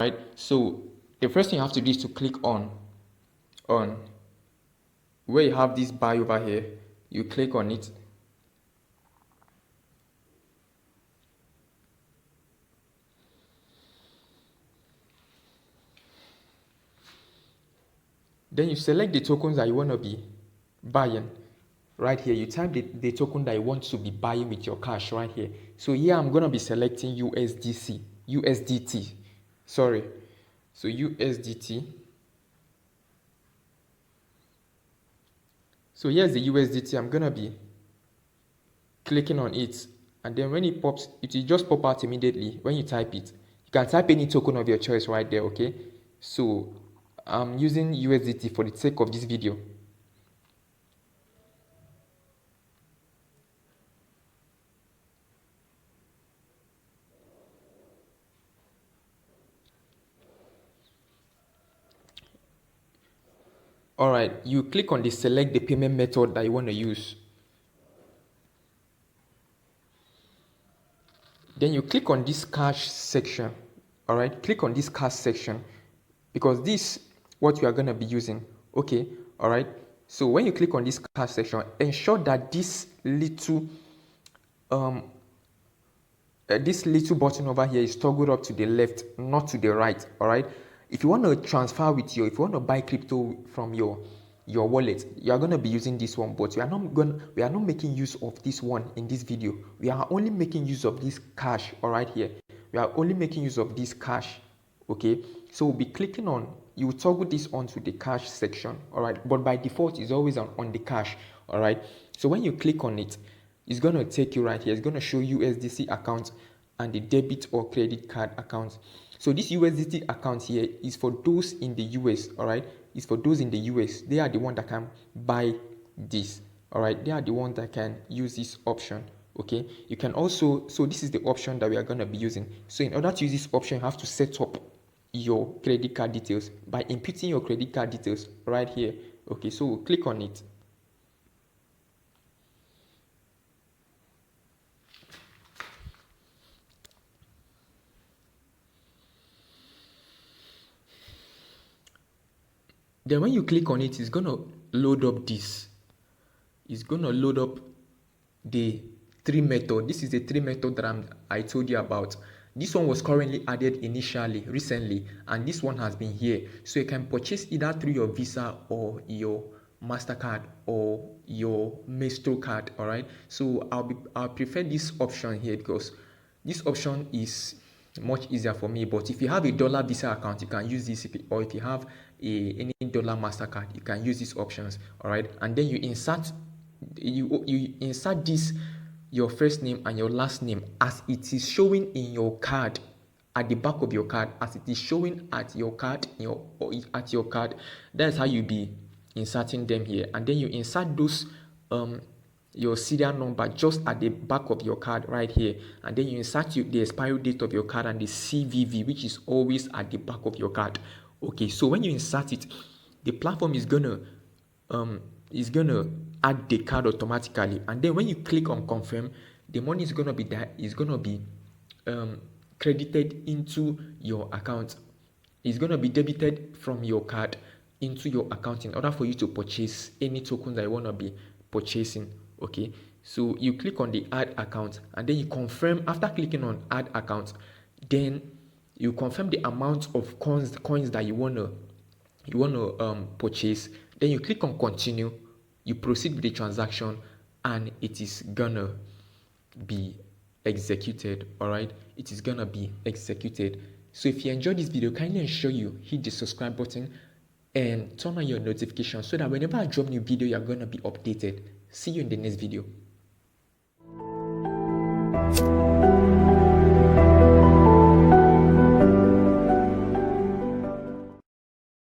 right? So the first thing you have to do is to click on where you have this buy over here. You click on it. Then you select the tokens that you want to be buying. Right here, you type the token that you want to be buying with your cash right here. So here I'm going to be selecting USDT. Sorry. So USDT. So here's the USDT. I'm going to be clicking on it. And then when it pops, it will just pop out immediately when you type it. You can type any token of your choice right there, okay? So I'm using USDT for the sake of this video. Alright, you click on the select the payment method that you want to use. Then you click on this cash section. Alright, click on this cash section because this what you are going to be using. Okay, alright. So when you click on this cash section, ensure that this little button over here is toggled up to the left, not to the right. Alright. If you want to transfer if you want to buy crypto from your wallet, you are going to be using this one, but we are not making use of this one in this video. We are only making use of this cash. All right, here we are only making use of this cash. Okay, so we'll be clicking on, you will toggle this onto the cash section. All right, but by default it's always on the cash. All right, so when you click on it, it's going to take you right here. It's going to show USDC account and the debit or credit card account. So this USDT account here is for those in the US. All right, it's for those in the US. They are the one that can buy this. All right, they are the ones that can use this option. Okay, you can also, so this is the option that we are going to be using. So in order to use this option, you have to set up your credit card details by inputting your credit card details right here. Okay, so we'll click on it. Then when you click on it, it's going to load up this. It's going to load up the three method. This is the three method that I told you about. This one was currently added recently, and this one has been here. So you can purchase either through your Visa or your MasterCard or your Maestro card. All right. So I'll prefer this option here because this option is much easier for me. But if you have a dollar Visa account, you can use this, or if you have any dollar MasterCard, you can use these options. All right, and then you insert this, your first name and your last name as it is showing in your card, at the back of your card, as it is showing at your card, at your card. That's how you be inserting them here, and then you insert those your serial number just at the back of your card right here, and then you insert the expiry date of your card and the CVV, which is always at the back of your card. Okay, so when you insert it, the platform is gonna add the card automatically, and then when you click on confirm, the money is gonna be credited into your account. It's gonna be debited from your card into your account in order for you to purchase any tokens that you want to be purchasing. Okay, so you click on the add account and then you confirm. After clicking on add account, then you confirm the amount of coins that you want to purchase. Then you click on continue, you proceed with the transaction, and it is gonna be executed. All right, it is gonna be executed. So if you enjoyed this video, kindly ensure you hit the subscribe button and turn on your notifications so that whenever I drop new video, you're gonna be updated. See you in the next video.